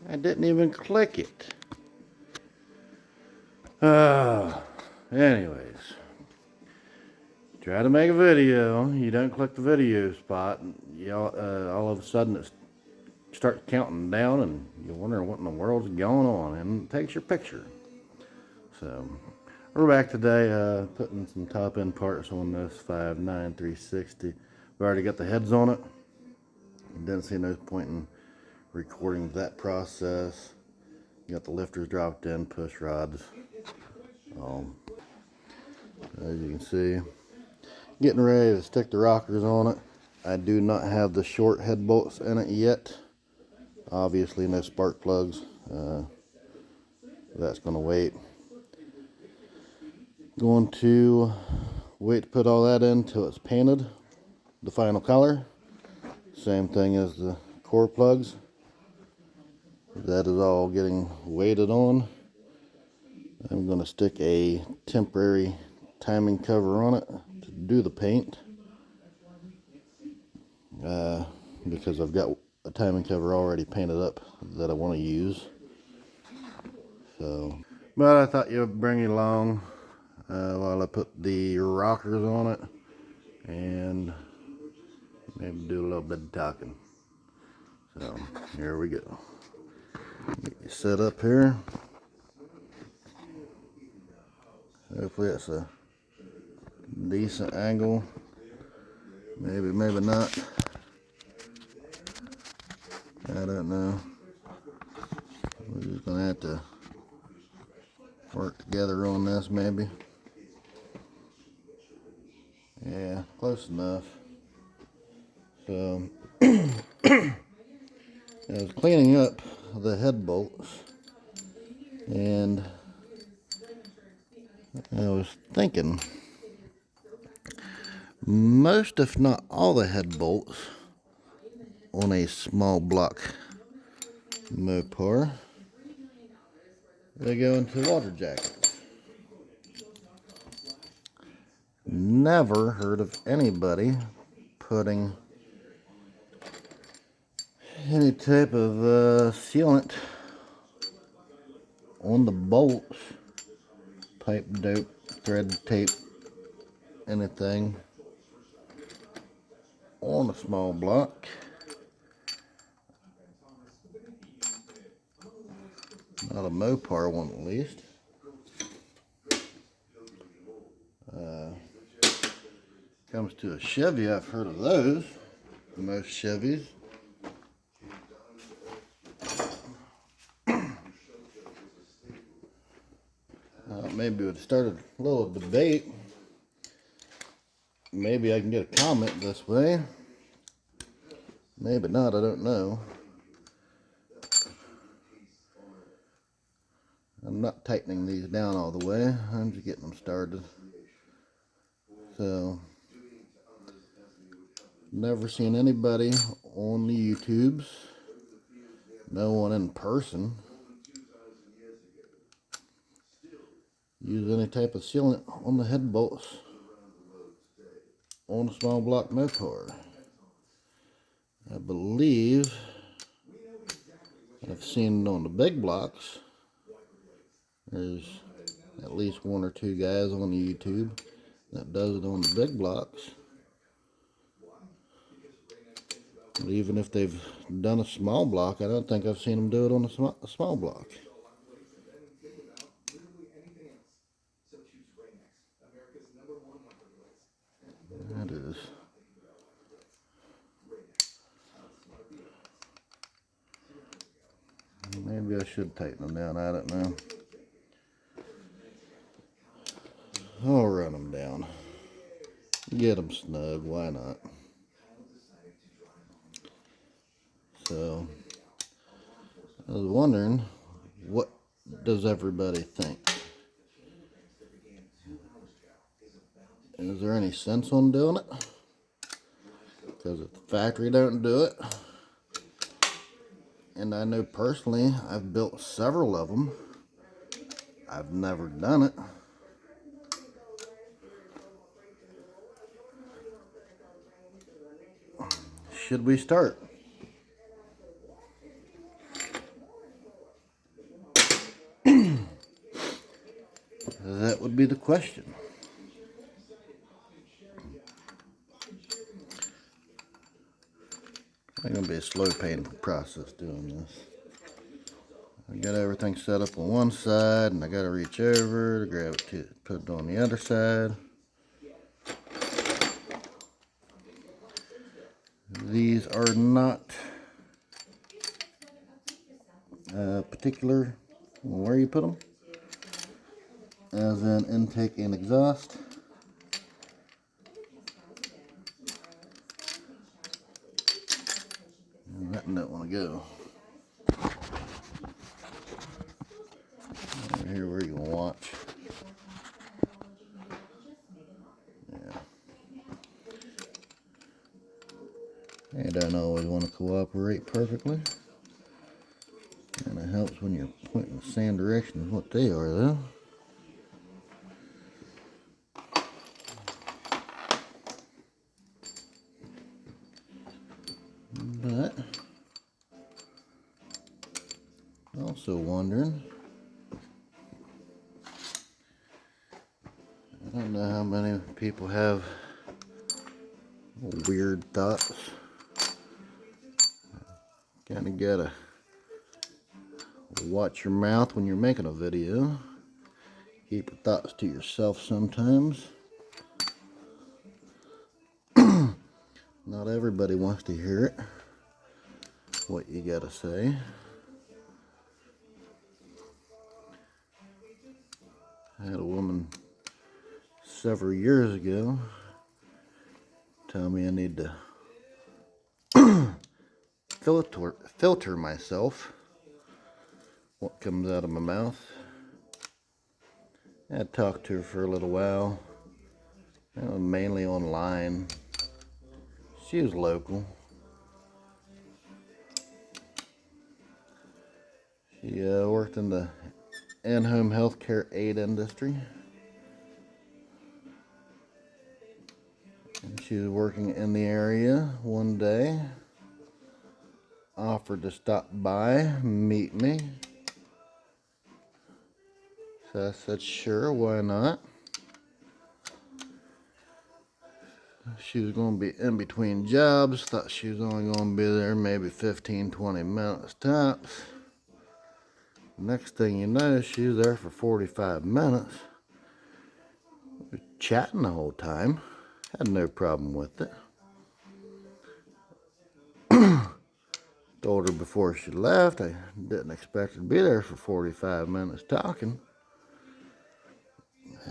I didn't even click it. Anyways, try to make a video. You don't click the video spot, and all of a sudden it starts counting down, and you're wondering what in the world's going on, and it takes your picture. So we're back today, putting some top end parts on this 59360. We've already got the heads on it. Didn't see no point in recording that process. Got the lifters dropped in, push rods. As you can see, getting ready to stick the rockers on it. I do not have the short head bolts in it yet. Obviously no spark plugs. That's going to wait. Going to wait to put all that in until it's painted the final color. Same thing as the core plugs. That is all getting weighted on. I'm going to stick a temporary timing cover on it to do the paint, because I've got a timing cover already painted up that I want to use. So, but I thought you'd bring it along while I put the rockers on it and maybe do a little bit of talking. So here we go. Get you set up here. Hopefully it's a decent angle. Maybe, maybe not. I don't know. We're just gonna have to work together on this, maybe. Yeah, close enough. So I was cleaning up the head bolts, and I was thinking most, if not all, the head bolts on a small block Mopar, they go into water jackets. Never heard of anybody putting any type of sealant on the bolts, pipe dope, thread tape, anything on a small block. Not a Mopar one, at least. Comes to a Chevy, I've heard of those. Most Chevys. Maybe it would start a little debate. Maybe I can get a comment this way. Maybe not, I don't know. I'm not tightening these down all the way. I'm just getting them started. So, never seen anybody on the YouTubes, no one in person, use any type of sealant on the head bolts on a small block Mopar. I believe I've seen it on the big blocks. There's at least one or two guys on the YouTube that does it on the big blocks. But even if they've done a small block, I don't think I've seen them do it on a small block. That is. Maybe I should tighten them down, I don't know. I'll run them down. Get them snug, why not? So, I was wondering, what does everybody think? Is there any sense on doing it? Because if the factory don't do it, and I know personally I've built several of them, I've never done it. Should we start? That would be the question. It's going to be a slow painful process doing this. I got everything set up on one side, and I got to reach over to grab it, put it on the other side. These are not particular on where you put them, as in intake and exhaust. And that don't want to go. Over here where you watch. Yeah. They don't always want to cooperate perfectly. And it helps when you're pointing the same direction as what they are, though. But also wondering, I don't know how many people have weird thoughts. Kind of gotta watch your mouth when you're making a video. Keep your thoughts to yourself sometimes. Not everybody wants to hear it, what you gotta say. I had a woman several years ago tell me I need to filter myself, what comes out of my mouth. I talked to her for a little while, mainly online. She was local. She worked in the in-home healthcare aid industry. And she was working in the area one day. Offered to stop by, meet me. So I said, sure, why not? She was going to be in between jobs. Thought she was only going to be there maybe 15-20 minutes tops. Next thing you know, she was there for 45 minutes. We were chatting the whole time. Had no problem with it. Told her before she left I didn't expect her to be there for 45 minutes talking.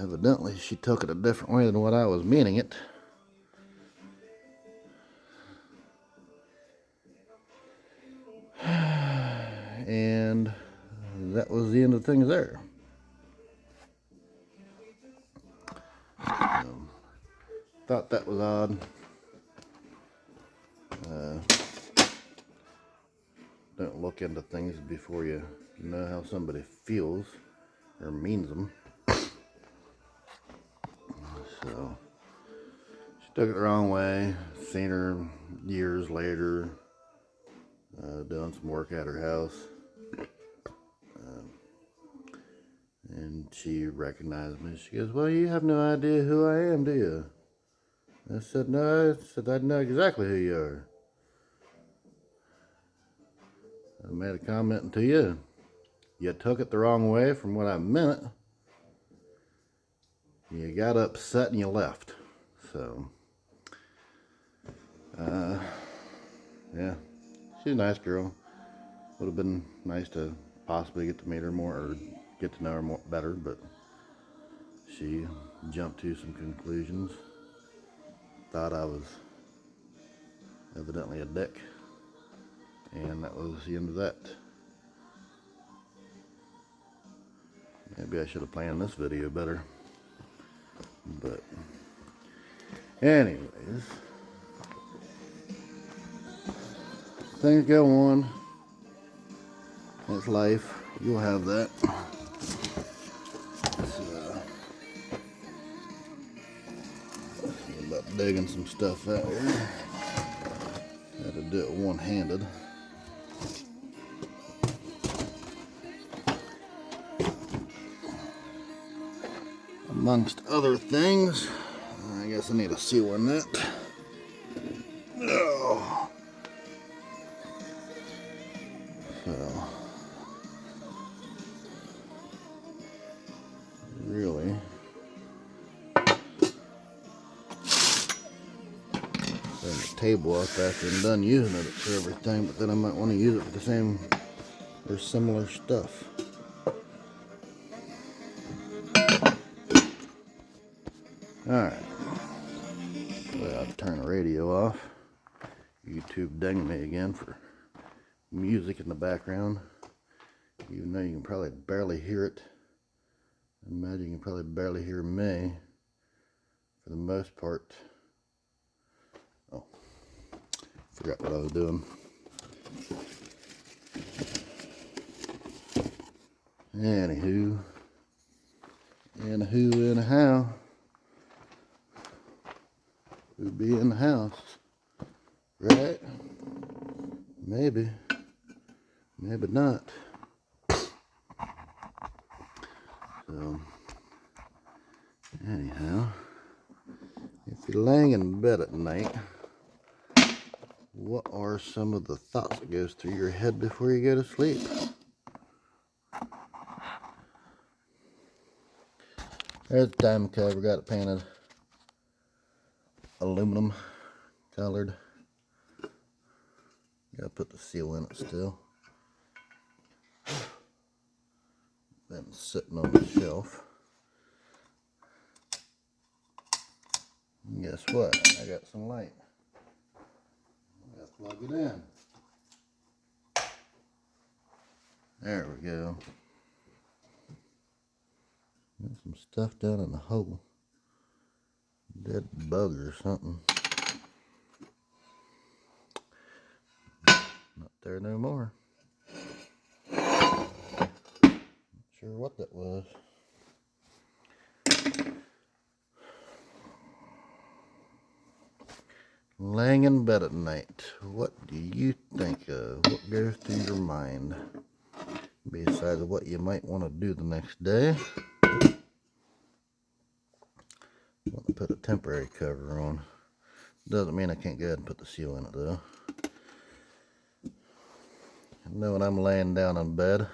Evidently, she took it a different way than what I was meaning it. And that was the end of things there. Thought that was odd. Don't look into things before you know how somebody feels or means them. So she took it the wrong way. Seen her years later doing some work at her house. And she recognized me. She goes, well, you have no idea who I am, do you? I said, no. I know exactly who you are. I made a comment to you. You took it the wrong way from what I meant. You got upset and you left. So, yeah. She's a nice girl. Would have been nice to possibly get to meet her more or get to know her more better, but she jumped to some conclusions. Thought I was evidently a dick. And that was the end of that. Maybe I should have planned this video better. But anyways, things go on. It's life. You'll have that. So, about digging some stuff out here. Had to do it one-handed. amongst other things. I guess I need a seal in that. Oh. So, really, turn the table off after I'm done using it for everything, but then I might want to use it for the same or similar stuff. Alright, well, I'll turn the radio off. YouTube dinged me again for music in the background, even though you can probably barely hear it. I imagine you can probably barely hear me for the most part. Oh, forgot what I was doing. Anyhow, who'd be in the house, right? Maybe not. So, anyhow, if you're laying in bed at night, what are some of the thoughts that goes through your head before you go to sleep? There's the diamond cover, got it painted aluminum colored. Gotta put the seal in it still. Been sitting on the shelf. And guess what? I got some light. I gotta plug it in. There we go. Got some stuff down in the hole. Dead bug or something. Not there no more. Not sure what that was. Laying in bed at night, what do you think of? What goes through your mind? Besides what you might want to do the next day. I want to put a temporary cover on. Doesn't mean I can't go ahead and put the seal in it though. I know when I'm laying down in bed,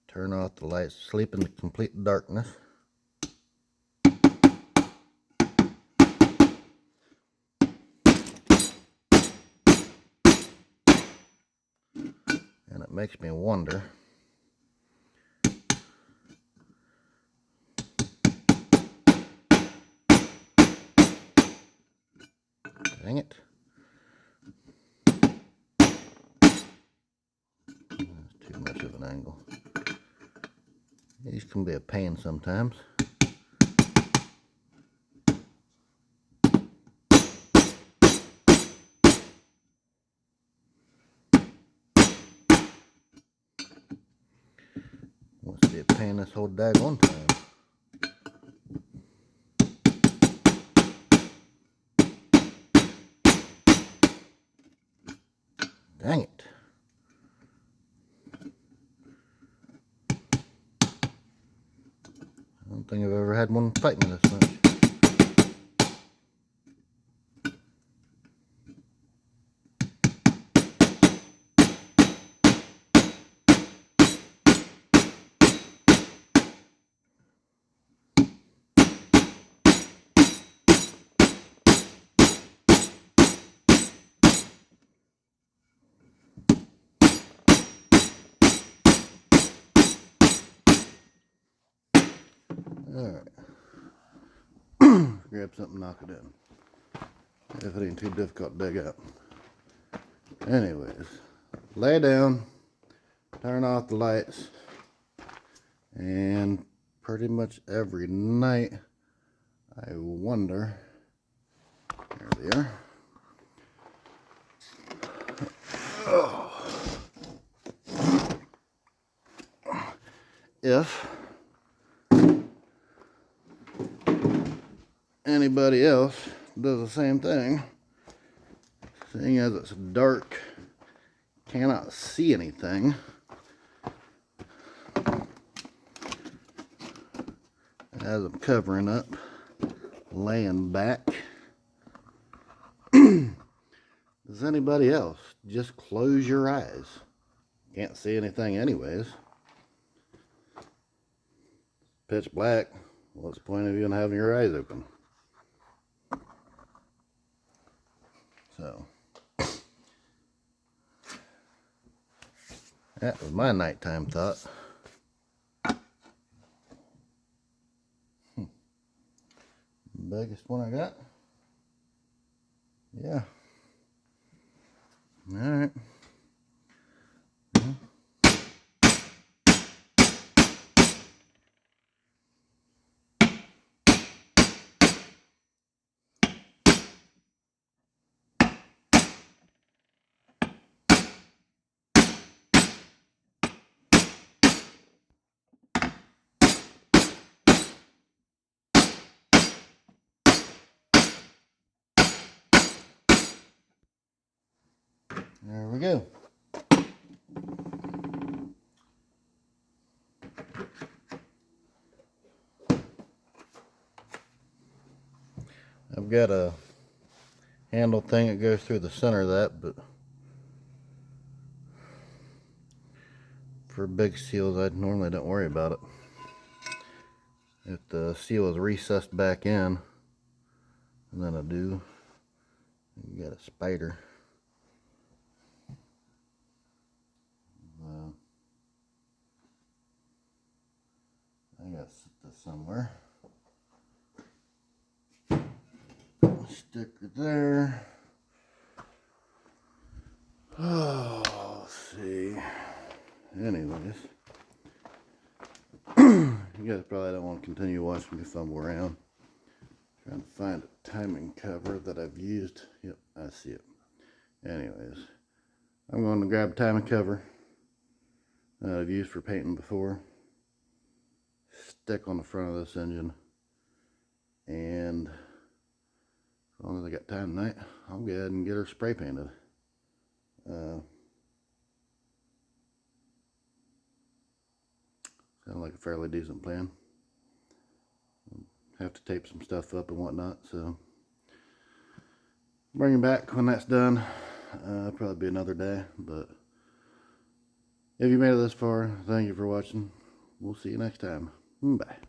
turn off the lights, sleep in the complete darkness. And it makes me wonder, dang it. That's too much of an angle. These can be a pain sometimes. Must be a pain this whole daggone time. Dang it. I don't think I've ever had one fight me this much. Alright. Grab something, knock it in. If it ain't too difficult to dig up. Anyways, lay down, turn off the lights, and pretty much every night I wonder, there they are, if anybody else does the same thing, seeing as it's dark, cannot see anything. as I'm covering up, laying back. Does anybody else just close your eyes? Can't see anything anyways. Pitch black. What's the point of even having your eyes open? So that was my nighttime thought. Biggest one I got. Yeah. All right. There we go. I've got a handle thing that goes through the center of that, but for big seals, I normally don't worry about it. If the seal is recessed back in, and then I do, you got a spider. I gotta sit this somewhere. Sticker there. Oh, let's see. Anyways, you guys probably don't want to continue watching me fumble around. Trying to find a timing cover that I've used. Yep, I see it. Anyways, I'm going to grab a timing cover that I've used for painting before. Stick on the front of this engine, and as long as I got time tonight, I'll go ahead and get her spray painted. Sounds like a fairly decent plan. Have to tape some stuff up and whatnot, so bring it back when that's done. Probably be another day, but if you made it this far, thank you for watching. We'll see you next time. Bye.